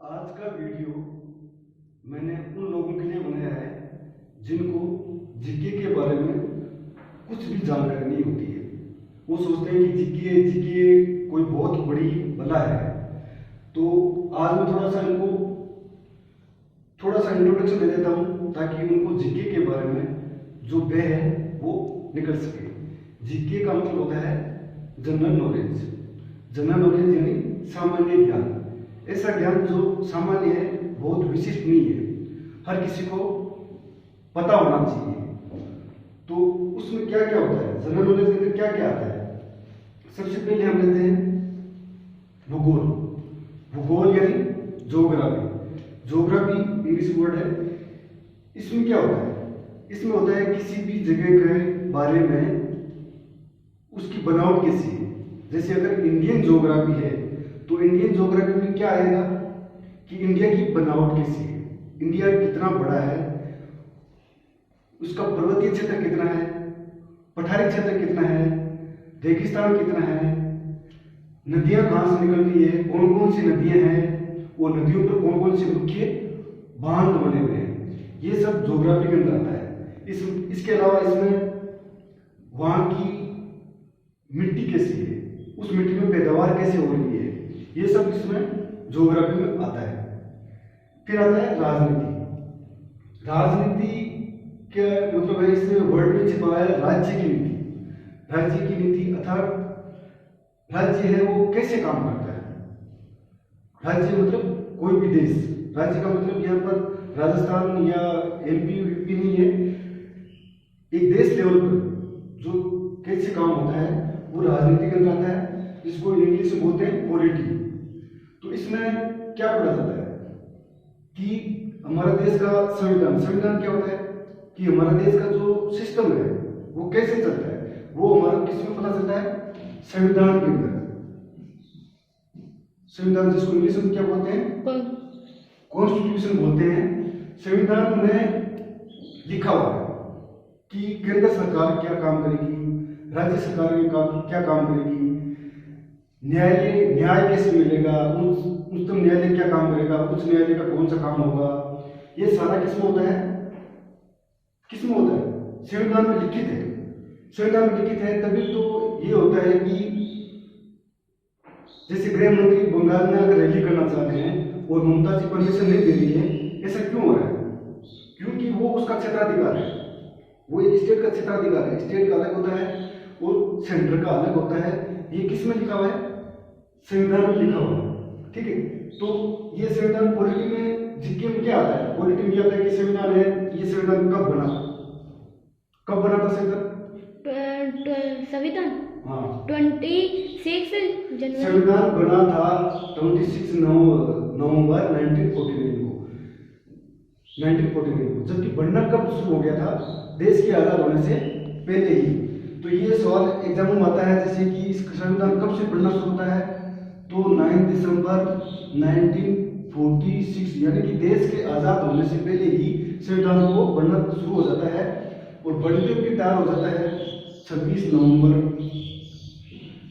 आज का वीडियो मैंने उन लोगों के लिए बनाया है जिनको जीके के बारे में कुछ भी जानकारी नहीं होती है। वो सोचते हैं कि जीके जीके कोई बहुत बड़ी बला है। तो आज मैं थोड़ा सा इंट्रोडक्शन दे देता हूँ ताकि उनको जीके के बारे में जो बे है वो निकल सके। जीके का मतलब होता है जनरल नॉलेज। जनरल नॉलेज यानी सामान्य ज्ञान। ऐसा ज्ञान जो सामान्य है, बहुत विशिष्ट नहीं है, हर किसी को पता होना चाहिए। तो उसमें क्या क्या होता है, जनरल नॉलेज के अंदर क्या क्या आता है। सबसे पहले हम लेते हैं भूगोल। भूगोल यानी ज्योग्राफी। ज्योग्राफी इंग्लिश वर्ड है। इसमें क्या होता है, इसमें होता है किसी भी जगह के बारे में उसकी बनावट कैसी है। जैसे अगर इंडियन ज्योग्राफी है तो इंडियन ज्योग्राफी में क्या आएगा कि इंडिया की बनावट कैसी है, इंडिया कितना बड़ा है, उसका पर्वतीय क्षेत्र कितना है, पठारी क्षेत्र कितना है, रेगिस्तान कितना है, नदियां कहां से निकल रही है, कौन कौन सी नदियां हैं, वो नदियों पर कौन कौन से मुख्य बांध बने हुए हैं, ये सब ज्योग्राफी के अंदर आता है। इसके अलावा इसमें वहां की मिट्टी कैसी है, उस मिट्टी में पैदावार कैसे हो रही है, ये सब इसमें ज्योग्राफी में आता है। फिर आता है राजनीति। राजनीति क्या मतलब है, इसमें वर्ड में छिपा है राज्य की नीति। राज्य की नीति अर्थात राज्य है वो कैसे काम करता है। राज्य मतलब कोई भी देश। राज्य का मतलब यहाँ पर राजस्थान या एमपी यूपी नहीं है, एक देश लेवल पर जो कैसे काम होता है वो राजनीति के अंदर आता है, जिसको इंग्लिश में बोलते हैं पॉलिटी। तो इसमें क्या पढ़ा जाता है कि हमारा देश का संविधान। संविधान क्या होता है कि हमारा देश का जो सिस्टम है वो कैसे चलता है, वो हमारा किस में पता चलता है, संविधान के अंदर। संविधान जिसको इंग्लिश में क्या बोलते हैं, कॉन्स्टिट्यूशन बोलते हैं। संविधान में लिखा हुआ है कि केंद्र सरकार क्या काम करेगी, राज्य सरकार क्या काम करेगी, न्याय कैसे मिलेगा, उच्चतम न्यायालय क्या काम करेगा, उच्च न्यायालय का कौन सा काम होगा, ये सारा किसमें होता है, किसमें होता है, संविधान में लिखित है। संविधान में लिखित है तभी तो ये होता है कि जैसे गृह मंत्री बंगाल में अगर रैली करना चाहते हैं और ममता जी परमिशन नहीं दे रही है, ऐसा क्यों हो रहा है, क्योंकि वो उसका क्षेत्राधिकार है, वो एक स्टेट का क्षेत्राधिकार है। स्टेट का अलग होता है और सेंटर का अलग होता है। ये किस में लिखा हुआ है, संविधान में लिखा हुआ है। ठीक है, तो ये संविधान पॉलिटी में जीके में क्या आता है, पॉलिटी में आता है कि संविधान है, ये संविधान कब बना था संविधान हाँ 26 जनवरी। संविधान बना था 26 नवंबर 1949 को। जबकि बनना कब शुरू हो गया था, देश के आजाद होने से पहले ही। तो ये सवाल एग्जाम में आता है, जैसे कि इस संविधान कब से बनना शुरू होता है, तो 9 दिसंबर 1946 यानी कि देश के आजाद होने से पहले ही संविधान को बनना शुरू हो जाता है और बनने भी तैयार हो जाता है 26 नवंबर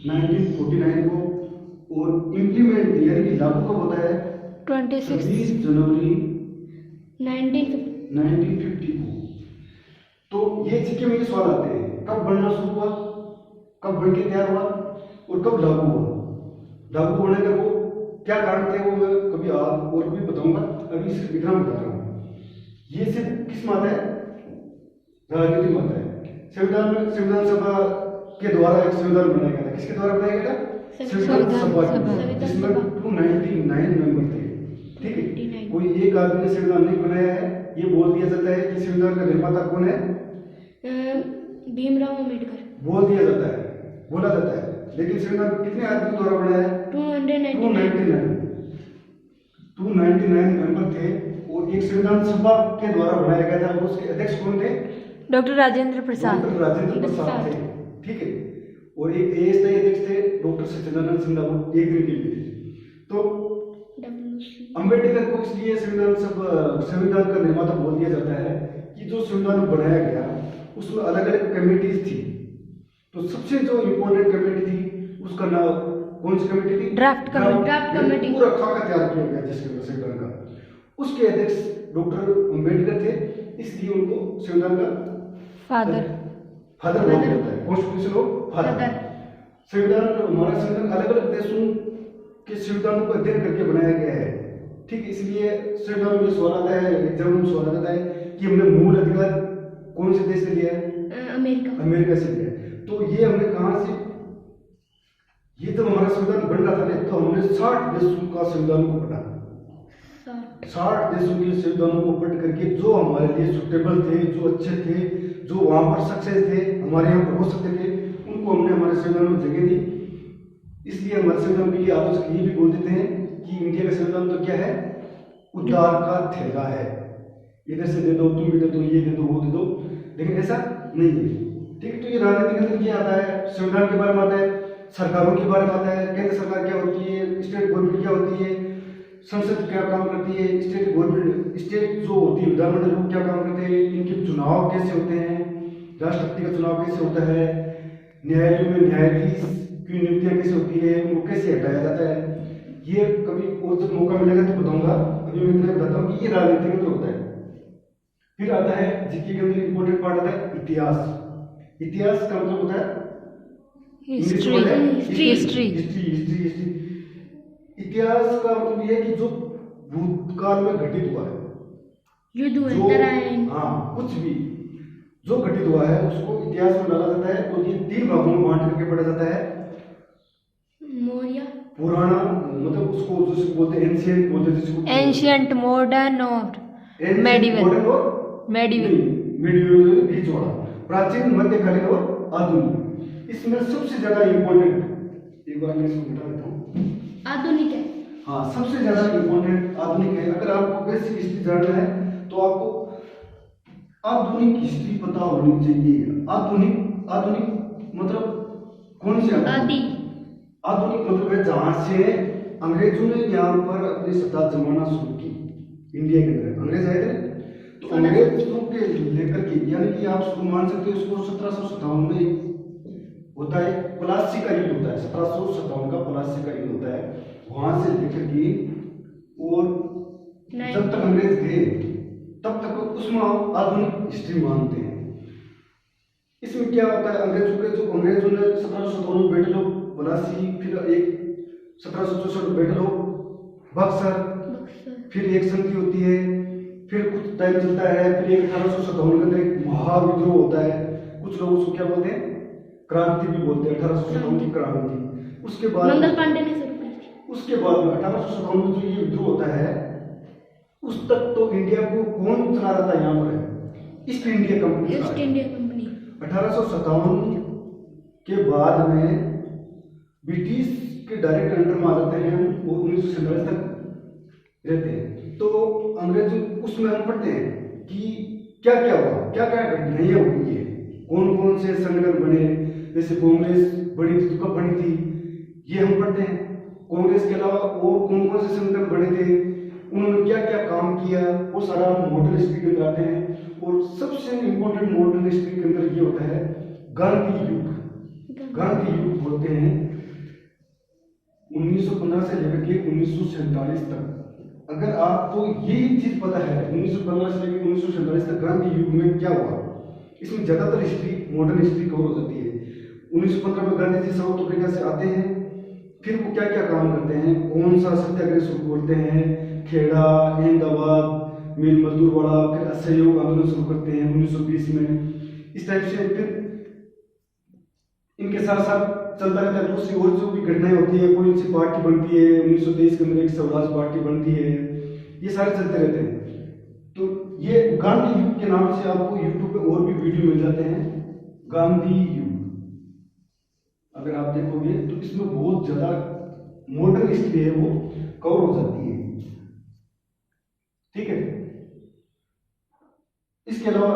1949 को। और इम्प्लीमेंट यानी कि लागू कब होता है, 26 जनवरी 1950 को। तो ये जीके में ये सवाल आते हैं, कब बनना शुरू हुआ, कब बन के तैयार हुआ और कब लागू हुआ। लागू होने का वो क्या कारण थे वो मैं कभी और भी बताऊंगा, अभी सिर्फ इतना बता रहा हूँ। ये सिर्फ किस में आता है, राजनीति में आता है। संविधान सभा के द्वारा एक संविधान बनाया गया था। किसके द्वारा बनाया गया था, संविधान सभा, जिसमें 299 मेंबर थे। ठीक है, कोई एक आदमी ने संविधान नहीं बनाया है। ये बोल दिया जाता है कि संविधान का निर्माता कौन है, भीमराव अम्बेडकर बोल दिया जाता है, बोला जाता है। लेकिन संविधान कितने आदमी द्वारा बनाया है, 299 मेंबर थे। और एक संविधान सभा के द्वारा बनाया गया था, उसके अध्यक्ष कौन थे, डॉक्टर राजेंद्र प्रसाद थे। ठीक है, और एक अस्थायी अध्यक्ष थे डॉक्टर सच्चिदानंद सिन्हा, वो एक दिन के लिए थे। तो अम्बेडकर को इसलिए संविधान का निर्माता बोल दिया जाता है कि जो संविधान बनाया गया उसमें अलग अलग कमेटीज थी। तो सबसे जो इम्पोर्टेंट कमेटी थी उसका नाम कौन सी कमेटी थी? Draft committee. Draft committee. पूरा खाका तैयार किया गया जिसके संविधान का। उसके अध्यक्ष डॉक्टर अम्बेडकर थे, इसलिए उनको संविधान का फादर फादर बोला जाता है, कॉन्स्टिट्यूशन ऑफ फादर। संविधान, हमारा संविधान अलग अलग देशों के संविधानों को अध्ययन करके बनाया गया है, ठीक। इसलिए संविधान में सवाल आता है, एग्जाम में सवाल आता है कि हमने मूल अधिकार कौन से देश से लिया है? अमेरिका से लिया है। तो ये हमने कहाँ से, ये जब हमारा संविधान बन रहा था ना, तो हमने 60 देशों का संविधान को पढ़ा, 60 देशों के संविधानों को पढ़ करके जो हमारे लिए सुटेबल थे, जो अच्छे थे, जो वहां पर सक्सेस थे, हमारे यहाँ पर हो सकते थे, उनको हमने हमारे संविधान में जगह दी। इसलिए हमारे संविधान के लिए आलोचक ये भी बोल देते हैं कि इंडिया का संविधान तो क्या है? उद्धार का थैला है, इधर से दे दो, तुम भी दे दो, ये दे दो, वो दे दो, लेकिन ऐसा नहीं है, ठीक। तो ये राजनीति के अंदर क्या आता है? संविधान के बारे में आता है, सरकारों के बारे में आता है, केंद्र सरकार क्या होती है, स्टेट गवर्नमेंट क्या होती है, संसद क्या काम करती है, स्टेट गवर्नमेंट, स्टेट जो होती है विधानमंडल वो क्या काम करते हैं, इनके चुनाव कैसे होते हैं, राष्ट्रपति का चुनाव कैसे होता है, न्यायालयों में न्यायाधीश की नियुक्तियां कैसे होती है, उनको कैसे हटाया जाता है। ये कभी और जब मौका मिलेगा तो बताऊंगा, अभी मैं इतना बताता हूँ कि ये राजनीति के अंदर होता है। फिर आता है जीके के अंदर इंपॉर्टेंट पार्ट आता है इतिहास। इतिहास का मतलब होता है हिस्ट्री। इतिहास का मतलब ये है कि जो भूतकाल में घटित हुआ है, युद्ध हुए, तराइन, हाँ, कुछ भी जो घटित हुआ है उसको इतिहास में डाला जाता है। और ये 3 भागों में बांट करके पढ़ा जाता है। मौर्य, पुराना, मतलब उसको जिसको बोलते हैं एंशिएंट, बोलते हैं जिसको एंशियंट, मॉडर्न और मेडिवल। मेडिवल बीच वाला, प्राचीन, मध्यकालीन और आधुनिक। इसमें सबसे ज्यादा इंपॉर्टेंट, एक बार मैं इसको बता देता हूँ, आधुनिक है। हाँ, सबसे ज्यादा इंपॉर्टेंट आधुनिक है। अगर आपको बेसिक हिस्ट्री जानना है तो आपको आधुनिक हिस्ट्री पता होनी चाहिए। आधुनिक मतलब कौन से आदि? आधुनिक मतलब है जहां से अंग्रेजों ने यहाँ पर अपनी सत्ता जमाना शुरू की। इंडिया के अंदर अंग्रेज आए थे, तो अंग्रेजों के लेकर के, यानी कि आप शुरू मान सकते हो उसको 1757 में होता है, प्लासी का युद्ध होता है, 1757 का प्लासी का युद्ध होता है। वहां से लेकर के और जब तक अंग्रेज गए तब तक उसमें आधुनिक हिस्ट्री मानते हैं। इसमें क्या होता है, अंग्रेजों ने 1757 में बैठे लोग प्लासी, फिर एक 1764 बैठे लोग बक्सर, फिर एक संधि होती है, फिर कुछ टाइम चलता है, फिर 1857 के अंदर एक महाविद्रोह होता है। कुछ लोग उसको क्या बोलते हैं, क्रांति भी बोलते हैं, 1857 की क्रांति। उसके बाद मंगल पांडे ने शुरू की। उसके बाद में 1857 में जो ये विद्रोह होता है, उस तक तो इंडिया को कौन चला रहा था यहाँ पर? East India company. 1857 के बाद में ब्रिटिश के डायरेक्ट अंडर में आ जाते हैं, वो 1947 तक रहते हैं। तो अंग्रेज उसमें हम पढ़ते हैं कि क्या क्या हुआ, क्या क्या घटनाएं हुई है, कौन कौन से संगठन बने, जैसे कांग्रेस बनी थी तो कब बनी थी, ये हम पढ़ते हैं। कांग्रेस के अलावा और कौन कौन से संगठन बने थे, उन्होंने क्या क्या काम किया, वो सारा मॉडर्न हिस्ट्री के अंदर आते हैं। और सबसे इंपॉर्टेंट मॉडर्न हिस्ट्री के अंदर ये होता है गांधी युग। गांधी युग बोलते हैं 1915 से लेकर के 1947 तक। अगर आपको यही चीज पता है 1915 से लेकर 1947 तक गांधी युग में क्या हुआ, इसमें ज्यादातर हिस्ट्री मॉडर्न हिस्ट्री कवर हो जाती है। 1915 में गांधी जी साउथ अफ्रीका से आते हैं, फिर वो क्या क्या काम करते हैं, कौन सा सत्याग्रह शुरू करते हैं, खेड़ा, अहमदाबाद, मिल मजदूर वाला, फिर असहयोग आंदोलन शुरू करते हैं 1920 में। इस टाइप से फिर इनके साथ साथ चलता रहता है दूसरी और जो भी घटनाएं होती है, कोई सी पार्टी बनती है 1923 के अंदर, एक स्वराज पार्टी बनती है, ये सारे चलते रहते हैं। तो ये गांधी युग के नाम से आपको यूट्यूब पे और भी वीडियो मिल जाते हैं, गांधी युग अगर आप देखोगे तो इसमें बहुत ज्यादा मॉडर्न हिस्ट्री है वो कवर हो जाती है, ठीक है। इसके अलावा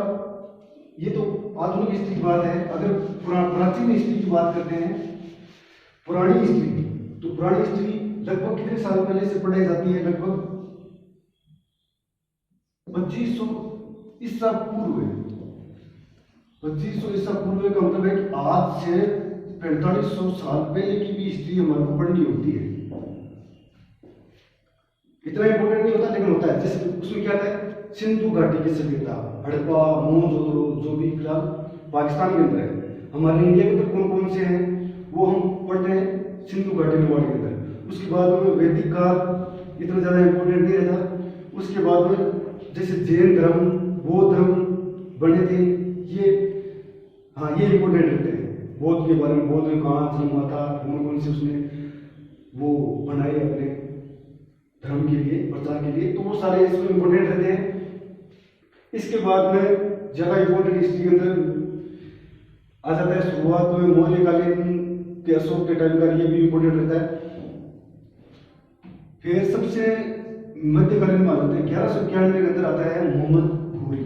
ये तो आधुनिक हिस्ट्री की बात है। अगर प्राचीन हिस्ट्री की बात करते हैं, पुरानी हिस्ट्री, तो पुरानी हिस्ट्री लगभग कितने साल पहले से पढ़ाई जाती है, लगभग 2500 ईसा पूर्व। 2500 ईसा पूर्व का मतलब है कि आज से 4500 साल पहले की भी हिस्ट्री हमारे को पढ़नी होती है। इतना इंपॉर्टेंट नहीं होता लेकिन होता है। जैसे उसमें क्या था, सिंधु घाटी की सभ्यता, हड़प्पा, मोहनजोदड़ो, जो भी फिलहाल पाकिस्तान के अंदर है। हमारे इंडिया के अंदर कौन कौन से हैं वो हम पढ़ते हैं सिंधु घाटी निवाड़ के अंदर। उसके बाद में वैदिक काल इतना ज़्यादा इंपॉर्टेंट नहीं रहता। उसके बाद में जैसे जैन धर्म, बौद्ध धर्म बने थे, ये हाँ ये इंपॉर्टेंट रहते हैं। बौद्ध के बारे में, बौद्ध में कहाँ जन्म हुआ था, कौन कौन से उसने वो बनाए अपने धर्म के लिए, प्रचार के लिए, तो वो सारे इसमें इंपॉर्टेंट रहते हैं। इसके बाद में ज़्यादा इंपॉर्टेंट हिस्ट्री के अंदर आ जाता है शुरुआत में मौर्यकालीन के अशोक के टाइम का, ये भी इंपॉर्टेंट रहता है। फिर सबसे मध्यकालीन में आ जाते हैं 1191 के अंदर आता है मोहम्मद घोरी,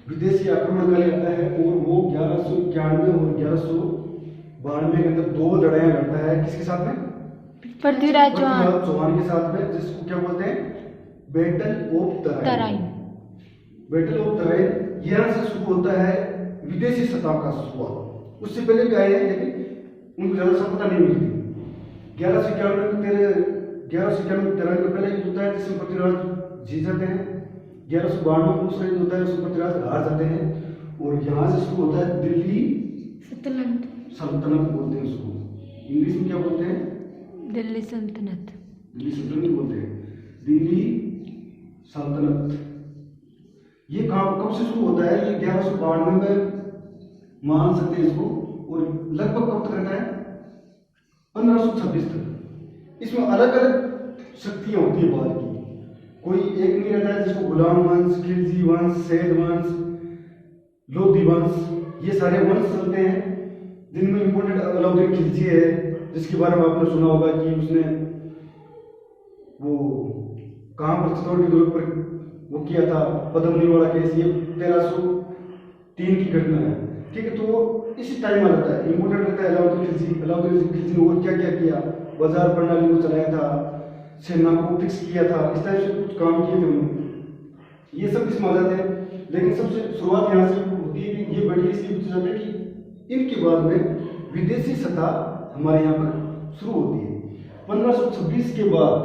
विदेशी आक्रमणकारी आता है, और वो 1191 और 1192 के अंदर 2 लड़ाइयां लड़ता है। किसके साथ में? पृथ्वीराज चौहान के साथ में, जिसको क्या बोलते हैं, battle of Tarain. Battle of Tarain यहाँ से शुरू होता है विदेशी सत्ता का शुरुआत। उससे पहले भी आए हैं लेकिन उनको ज्यादा सफलता नहीं मिलती। 1191 तराइन का पहले युद्ध होता है जिसमें पृथ्वीराज जीत जाते हैं। 1192 में दूसरा युद्ध होता है उसमें पृथ्वीराज हार जाते हैं। और यहाँ से शुरू होता है दिल्ली सल्तनत बोलते हैं उसको, इंग्लिश में क्या बोलते हैं? दिल्ली सल्तनत। दिल्ली सल्तनत बोलते हैं, दिल्ली सल्तनत। ये काम कब से शुरू होता है? ये 1192 में मान सकते हैं इसको, और लगभग कब तक रहता है? 1526 तक। इसमें अलग अलग शक्तियां होती है बाद की, कोई एक नहीं रहता है जिसको गुलाम वंश, खिलजी वंश, सैद वंश, लोधी वंश, ये सारे वंश चलते हैं। जिनमें इंपॉर्टेंट अलाउद्दीन खिलजी है, जिसके बारे में आपने सुना होगा कि उसने वो कहाँ पर चित्तौड़ की दूर पर वो किया था पद्मनी वाला केस, ये 1303 की घटना है। ठीक है, तो वो इसी टाइम आ जाता है, इंपॉर्टेंट रहता है अलाउद्दीन खिलजी। अलाउद्दीन खिलजी ने और क्या क्या किया, बाजार प्रणाली को चलाया था, सेना को फिक्स किया था, इस टाइप से कुछ काम किए थे उन्होंने, ये सब इसमें आ जाते हैं। लेकिन सबसे शुरुआत यहाँ से होती है कि ये बढ़िया इसलिए पूछा जाता है कि इनके बाद में विदेशी सत्ता हमारे यहाँ पर शुरू होती है। 1526 के बाद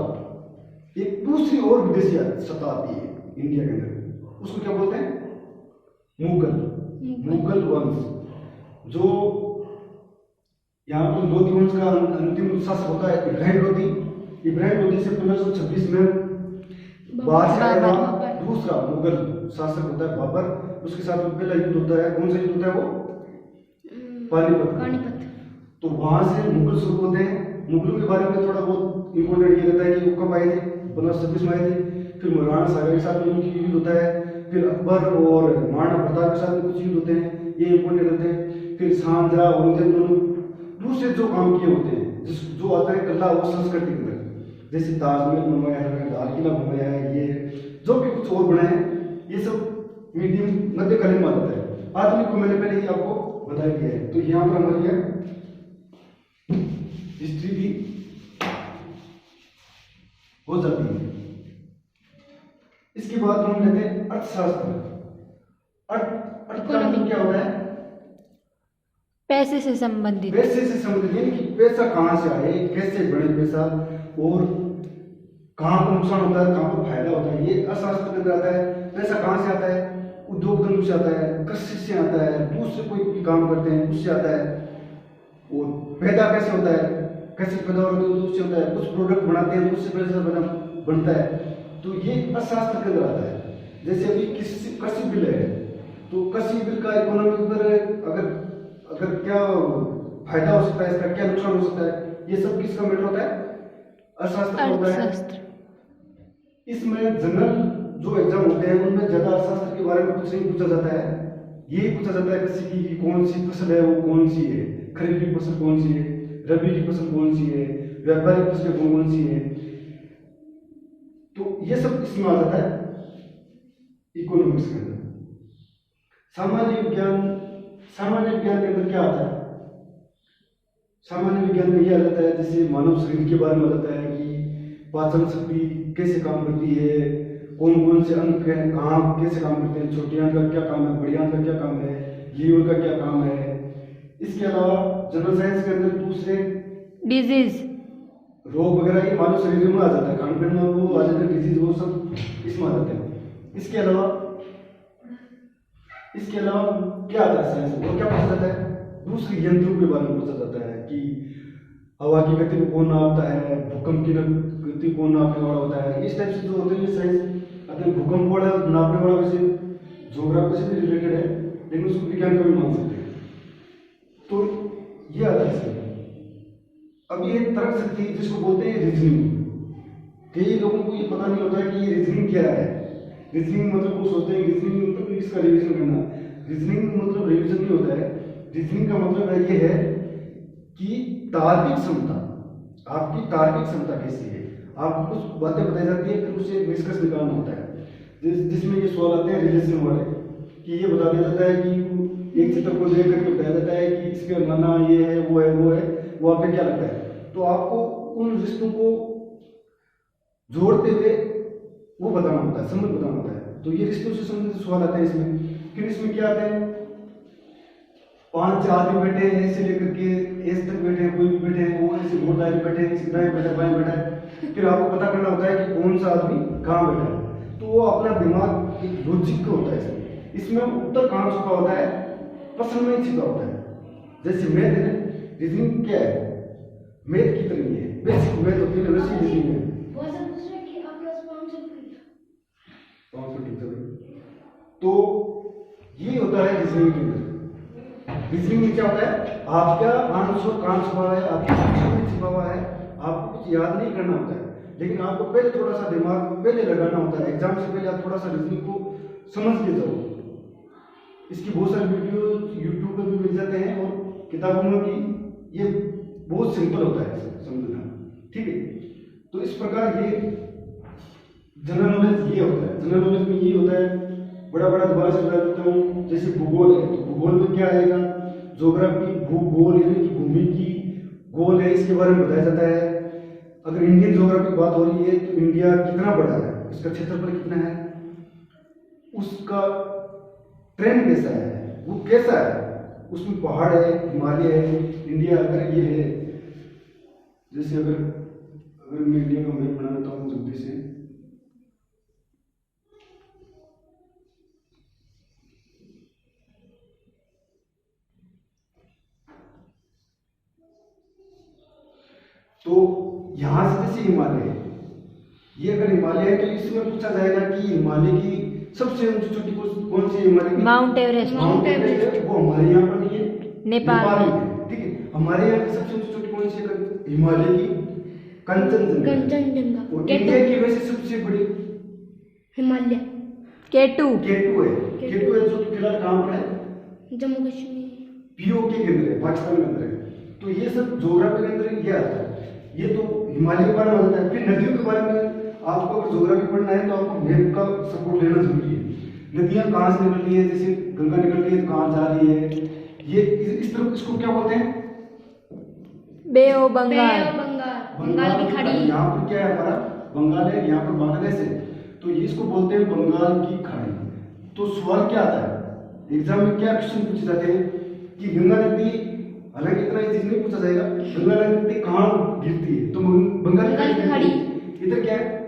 एक दूसरी और विदेशी सत्ता आती है इंडिया के अंदर, उसको क्या बोलते हैं? मुगल वंश। जो यहाँ पर लोधी वंश का अंतिम शासक होता है इब्राहिम लोधी। इब्राहिम लोधी से 1526 में बाहर से आया था दूसरा मुगल शासक होता है बाबर। उसके साथ में पहला युद्ध होता है, कौन सा युद्ध होता है वो? पानीपत। तो वहां से मुगल शुरू होते हैं। मुगलों के बारे में थोड़ा बहुत इंपॉर्टेंट ये रहता है कि वो कब आए थे? 1526 में आए थे। फिर महाराणा सागर के साथ में उनकी युद्ध होता है, फिर अकबर और महाराणा प्रताप के साथ में कुछ युद्ध होते हैं, ये इंपॉर्टेंट रहते हैं। फिर शाहजहां औरंगजेब दोनों दूसरे जो काम किए होते हैं, जो आता है कला वो संस्कृति के अंदर, जैसे ताजमहल बनवाया है, लाल किला बनवाया है, ये जो भी कुछ और बनाए हैं, ये सब मीडियम मध्यकालीन में आता है। आधुनिक को मैंने पहले ही आपको बता दिया है। तो यहाँ पर हमारी हिस्ट्री भी हो जाती है। इसके बाद हम लेते हैं अर्थशास्त्र। अर्थशास्त्र क्या होता है? पैसे से संबंधित। पैसे से संबंधित, यानी कि पैसा कहाँ से आए, कैसे बने पैसा, और कहाँ पर नुकसान होता है, कहाँ पर फायदा होता है, ये अर्थशास्त्र के अंदर आता है। पैसा कहाँ से आता है? उद्योग धंधों से आता है, कृषि से आता है, दूसरे कोई भी काम करते हैं उससे आता है। और पैदा कैसे होता है? कैसे पैदा होता है? उससे होता है। कुछ प्रोडक्ट बनाते हैं तो उससे पैसा बनता है। तो ये अर्थशास्त्र के अंदर आता है। जैसे अभी कृषि बिल है, तो कृषि बिल का इकोनॉमी पर अगर क्या फायदा हो सकता है, इसका क्या नुकसान हो सकता है, ये सब किसका मैटर होता है? अर्थशास्त्र होता है। इसमें जनरल जो एग्जाम होते हैं उनमें ज्यादा अर्थशास्त्र के बारे में कुछ नहीं पूछा जाता है। यही पूछा जाता है कृषि की कौन सी फसल है, वो कौन सी है, खरीफ की फसल कौन सी है, रबी की फसल कौन सी है, व्यापारिक फसलें कौन कौन सी है। तो ये सब इसमें आ जाता है इकोनॉमिक्स के अंदर। सामान्य विज्ञान के अंदर क्या आता है? सामान्य विज्ञान में ये आ जाता है जैसे मानव शरीर के बारे में आ जाता है कि पाचन शक्ति कैसे काम करती है, कौन कौन से अंग हैं, कहाँ कैसे काम करते हैं, छोटे अंग का क्या काम है, बड़े अंग का क्या काम है, लीवर का क्या काम है, इसके अलावा जनरल साइंस के अंदर दूसरे डिजीज, रोग वगैरह ये मानव शरीर में आ जाता है, खान पीन में वो आ जाता है, डिजीज वो सब इसमें आ जाते हैं। इसके अलावा क्या आता है साइंस में, और क्या पूछा जाता है, दूसरी यंत्रों के बारे में पूछा जाता है कि हवा की गति को कौन नापता है, भूकंप की गति को कौन नापने वाला होता है। इस टाइप से जो होते हैं साइंस अपने भूकंप वाला नापने वाला वैसे ज्योग्राफी से भी रिलेटेड है, लेकिन उसको विज्ञान का भी मान सकते हैं। तो ये आता है इसमें। अब ये तर्क शक्ति जिसको बोलते हैं रीजनिंग, कई लोगों को ये पता नहीं होता है कि ये रीजनिंग क्या है। रीजनिंग मतलब वो सोचते हैं रीजनिंग मतलब इसका रिवीजन करना। रीजनिंग मतलब रिवीजन नहीं होता है। रीजनिंग का मतलब है ये है कि तार्किक क्षमता, आपकी तार्किक क्षमता कैसी है। आपको कुछ बातें बताई जाती है, फिर उससे निष्कर्ष निकालना होता है। जिसमें ये सवाल आते हैं रिलेशन वाले, कि ये बता दिया जाता है कि एक चित्र को देख करके बताया जाता है कि इसके माना ये है, वो है, वो आपको क्या लगता है। तो आपको उन रिश्तों को जोड़ते हुए वो बताना होता है, संबंध बताना होता है। तो ये रिश्तों से संबंधित सवाल आते हैं इसमें। फिर इसमें क्या आते हैं, 5 आदमी बैठे हैं, ऐसे लेकर के ऐसे तक बैठे हैं, कोई भी बैठे हैं, वो ऐसे घोड़ दाएं बैठे हैं, सीधा बैठा बाएं बैठा है। फिर आपको पता करना होता है कि कौन सा आदमी कहाँ बैठा है। तो वो अपना दिमाग एक लॉजिक का होता है। इसमें उत्तर कहाँ छुपा होता है, प्रश्न में ही छिपा होता है। जैसे मैथ है, रीजनिंग क्या है, मैथ की तरह ही है, बेसिक मैथ होती है, वैसी रीजनिंग है। तो ये होता है रीजनिंग के अंदर। रीजनिंग में क्या होता है, आपका आंसर कहाँ छुपा है, आपकी शिक्षा में छिपा हुआ है, आपको कुछ याद नहीं करना होता है, लेकिन आपको पहले थोड़ा सा दिमाग पहले लगाना होता है। एग्जाम से पहले आप थोड़ा सा रीजनिंग को समझ के जाओ। इसकी बहुत सारे वीडियो यूट्यूब पर भी मिल जाते हैं और किताबों में भी। ये बहुत सिंपल होता है समझना, ठीक है। तो इस प्रकार ये जनरल नॉलेज ये होता है। जनरल नॉलेज में ये होता है, बड़ा दोबारा से बता देता हूँ। जैसे भूगोल है, तो भूगोल में क्या आएगा, ज्योग्राफी, भूगोल यानी कि भूमि की गोल है, इसके बारे में बताया जाता है। अगर इंडियन ज्योग्राफी की बात हो रही है तो इंडिया कितना बड़ा है, इसका क्षेत्रफल कितना है, उसका ट्रेंड कैसा है, वो कैसा है, उसमें पहाड़ है, हिमालय है, इंडिया अगर ये है। जैसे अगर मैं इंडिया का मैप बना देता हूँ जल्दी से, तो यहां से जैसे हिमालय है, ये अगर हिमालय है तो इसमें पूछा जाएगा कि हिमालय की सबसे ऊंची चोटी कौन सी है, हिमालय की माउंट एवरेस्ट। माउंट एवरेस्ट है, वो हमारे यहाँ पर नहीं है, नेपाल में है, ठीक है। हमारे यहाँ की सबसे ऊंची चोटी कौन सी है, हिमालय की कंचनजंगा। और इंडिया की वैसे सबसे बड़ी हिमालय केटू केटू है जो फिलहाल कहाँ पर है, जम्मू कश्मीर पीओके के अंदर है, पाकिस्तान के अंदर है। तो ये सब ज्योग्राफी के अंदर ये आता है। ये तो हिमालय के बारे में आता है। फिर नदियों के बारे में आपको अगर ज्योग्राफी पढ़ना है तो आपको मैप का सपोर्ट लेना जरूरी है। नदियां कहाँ से निकल रही है, जैसे गंगा निकल रही है, कहाँ जा रही है, ये इस तरह इसको क्या बोलते हैं, बे ऑफ बंगाल। बंगाल की खाड़ी। यहाँ पर क्या है, हमारा बंगाल है, यहाँ पर बांग्लादेश है, तो ये इसको बोलते हैं बंगाल की खाड़ी। तो सवाल क्या आता है एग्जाम में, क्या क्वेश्चन पूछे जाते हैं कि गंगा नदी, हालांकि इतना चीज नहीं पूछा जाएगा, गंगा नदी कहाँ गिरती है, तो बंगाल की खाड़ी। इधर क्या है,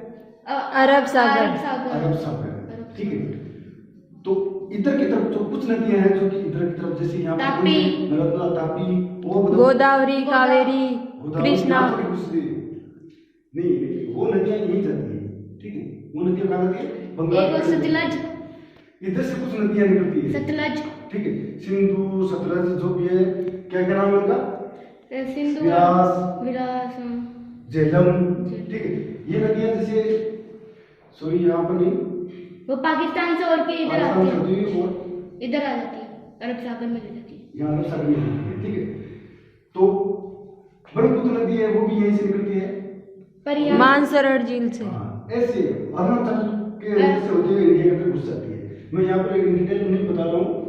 अरब सागर। अरब सागर, ठीक है। तो इधर की तरफ जो कुछ नदियां हैं जो कि इधर की तरफ, जैसे यहाँ पर नर्मदा, तापी, गोदावरी, कावेरी, कृष्णा, नहीं वो नदियां यहीं जाती है, ठीक है। वो नदियां कहाँ जाती है, बंगाल। सतलज, इधर से कुछ नदियां निकलती है, सतलज, ठीक है। सिंधु, सतलज, जो भी है, क्या नाम है उनका, सिंधु, विरास, झेलम, ठीक है। ये नदियां जैसे, सॉरी यहाँ पर नहीं, वो पाकिस्तान से और के इधर आती है, और इधर आ जाती है, अरब सागर में ले जाती है, यहाँ अरब सागर में जाती है, ठीक है। तो ब्रह्मपुत्र नदी है, वो भी यहीं से निकलती है, मानसरोवर झील से। ऐसे अरुणाचल के अंदर से होते हुए इंडिया के अंदर घुस जाती है। मैं यहाँ पर एक डिटेल नहीं बता रहा हूँ।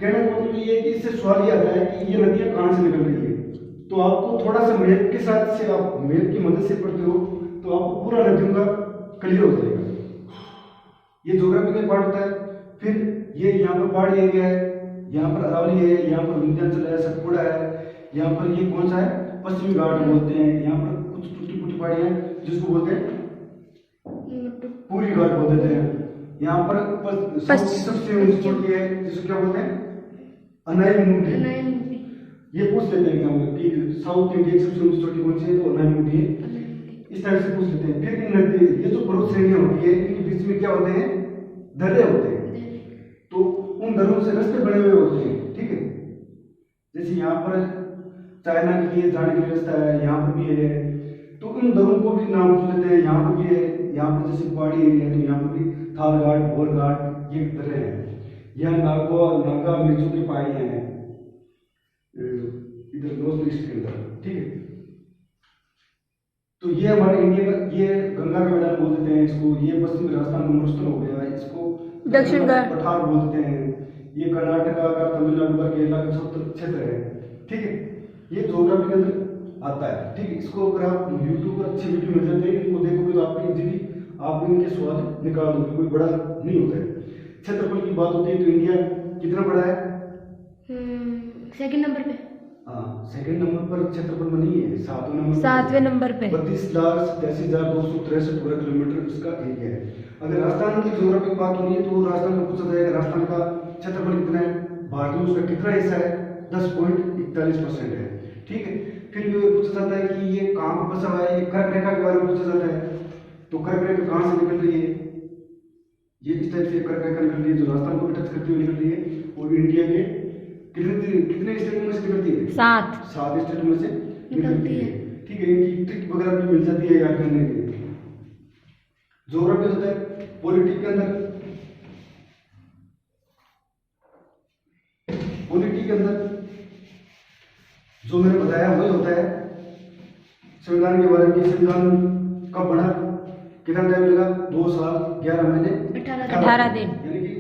कहने का मतलब ये है कि इससे सवाल ये आता है कि ये नदियाँ कहाँ से निकल रही है। तो आपको थोड़ा सा मैप के साथ से, आप मैप की मदद से पढ़ते हो तो आपको पूरा नदियों का क्लियर हो जाएगा। ये ज्योग्राफी का पार्ट होता है। फिर ये यहाँ पर पहाड़ी एरिया है, यहाँ पर अरावली है, यहाँ पर विंध्याचल है, सतपुड़ा है, यहाँ पर ये कौन सा है, पश्चिमी घाट बोलते हैं, यहाँ पर कुछ टूटी फूटी पहाड़ी है जिसको बोलते हैं पूरी घाट बोल देते हैं, यहाँ पर सबसे ऊंची चोटी है जिसको क्या बोलते हैं, अनाईमुडी। ये पूछ लेते हैं एग्जाम में कि साउथ इंडिया की सबसे ऊंची चोटी कौन सी है, तो अनाईमुडी है, इस तरह से पूछ लेते हैं। फिर इन नदी, ये जो पर्वत श्रेणियां होती है, इनके बीच में क्या होते हैं, दर्रे होते हैं, तो उन दर्रों से रास्ते बने हुए होते हैं, ठीक है। जैसे यहाँ पर चाइना के लिए जाने की व्यवस्था है, यहाँ पर भी है, तो इन दर्रों को भी नाम पूछ लेते हैं। यहाँ पर भी है, यहाँ पर जैसे पहाड़ी एरिया है तो यहाँ पर भी थाल घाट, बोर घाट, ये दर्रे हैं। यहाँ नागा मिर्चों की पहाड़ियाँ हैं इधर नॉर्थ ईस्ट के अंदर, ठीक है। तो ये हमारे इंडिया का, ये गंगा के मैदान बोल देते हैं इसको, ये पश्चिमी राजस्थान का मरुस्थल हो गया, इसको दक्षिण घाट पठार बोलते हैं, ये कर्नाटका का, तमिलनाडु का, केरला का क्षेत्र है, ठीक है। ये ज्योग्राफी के अंदर आता है, ठीक है। इसको अगर आप यूट्यूब पर अच्छी वीडियो मिल जाते हैं, इनको देखोगे तो आपको इजीली आप इनके स्वाद निकाल दोगे, कोई बड़ा नहीं होता है। क्षेत्रफल की बात होती है तो इंडिया कितना बड़ा है, सेकंड नंबर पे, हाँ सेकंड नंबर पर क्षेत्रफल में नहीं है, सातवें नंबर पे 32,87,263 वर्ग किलोमीटर इसका एरिया है। अगर राजस्थान की ज्योग्राफी की बात हो रही है तो राजस्थान में पूछा जाएगा राजस्थान का क्षेत्रफल कितना है, भारत में उसका कितना हिस्सा है, 10.41% है, ठीक है। फिर ये पूछा जाता है कि ये कहाँ पर बसा हुआ है, ये कर्क रेखा के बारे में पूछा जाता है, तो कर्क रेखा कहाँ से निकल रही है, ये इस टाइप से कर्क रेखा निकल रही है जो राजस्थान को भी टच करती हुई निकल रही है, और इंडिया के कितने स्टेट में से निकलती है, 7 स्टेट में से निकलती है, ठीक है। इनकी ट्रिक वगैरह भी मिल जाती है याद करने के लिए। ज्योग्राफी होता है पॉलिटिक के अंदर, जो मैंने बताया वही होता है। संविधान के बारे में, संविधान कब बना, कितना टाइम लगा, 2 साल 11 महीने 18 दिन, यानी कि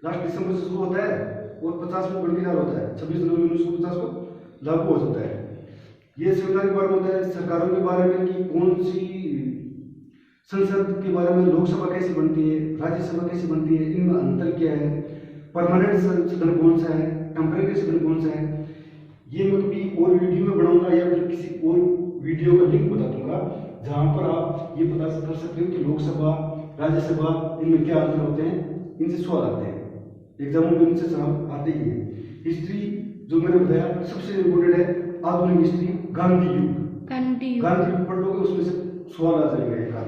लास्ट दिसंबर से शुरू होता है और 50 में बंदीदार होता है, 26 जनवरी 1950 को लागू हो जाता है। ये संविधान के बारे में होता है। सरकारों के बारे में कि कौन सी संसद के बारे में, लोकसभा कैसी बनती है, राज्यसभा कैसी बनती है, इनमें अंतर क्या है, परमानेंट सदन कौन सा है, टेम्परेरी सदन कौन सा है, ये मैं कभी और वीडियो में बनाऊंगा या फिर किसी और वीडियो का लिंक बता दूंगा जहां पर आप ये पता कर सकते हो कि लोकसभा, राज्यसभा, इनमें क्या अंतर होते हैं, इनसे सवाल आते हैं एग्जामों में, इनसे सवाल आते ही हैं। हिस्ट्री जो मैंने बताया सबसे इम्पोर्टेंट है, आधुनिक हिस्ट्री, गांधी युग पढ़ लोगे उसमें से सवाल आ जाएगा एक आध।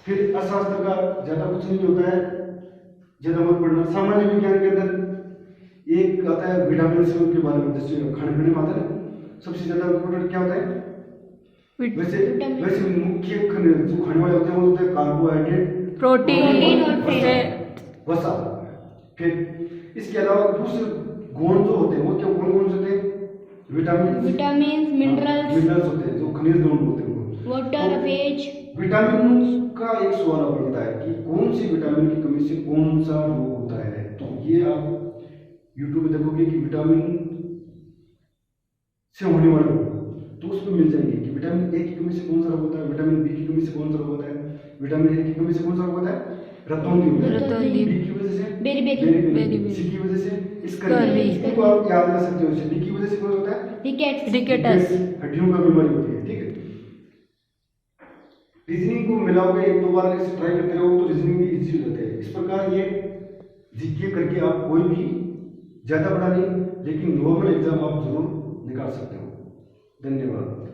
फिर अर्थशास्त्र का ज्यादा कुछ नहीं होता है, ज्यादा मत पढ़ना। सामान्य विज्ञान के अंदर एक आता है विटामिन के बारे में, जैसे खाने पीने में आता है, सबसे ज्यादा इम्पोर्टेंट क्या होता है, वैसे मुख्य जो खाने वाले होते हैं वो होते हैं कार्बोहाइड्रेट, प्रोटीन और फैट, वसा। फिर इसके अलावा दूसरे गुण जो होते हैं वो क्या, कौन से होते हैं, विटामिन मिनरल्स होते हैं, जो खनिज लवण होते हैं वो, वाटर, वेज। विटामिन का एक सवाल बनता है कि कौन सी विटामिन की कमी से कौन सा रोग होता है, तो ये आप यूट्यूब में देखोगे कि विटामिन से होने वाले रोग, तो उसमें मिल जाएंगे कि विटामिन ए की कमी से कौन सा रोग होता है, विटामिन बी की कमी से कौन सा रोग होता है, विटामिन ए की कमी से कौन सा रोग होता है, रतौंधी, बी की वजह से बेरी, सी की वजह से स्कर्वी, इसको आप याद कर सकते हो। डी की वजह से कौन होता है, रिकेटस, हड्डियों का बीमारी होती है, ठीक है। रीजनिंग को मिलाओगे, 1-2 बार इसे ट्राई करते रहो तो रीजनिंग भी इजी हो जाता है। इस प्रकार ये जीके करके आप कोई भी ज्यादा बड़ा नहीं लेकिन नॉर्मल एग्जाम आप जरूर निकाल सकते हो। धन्यवाद।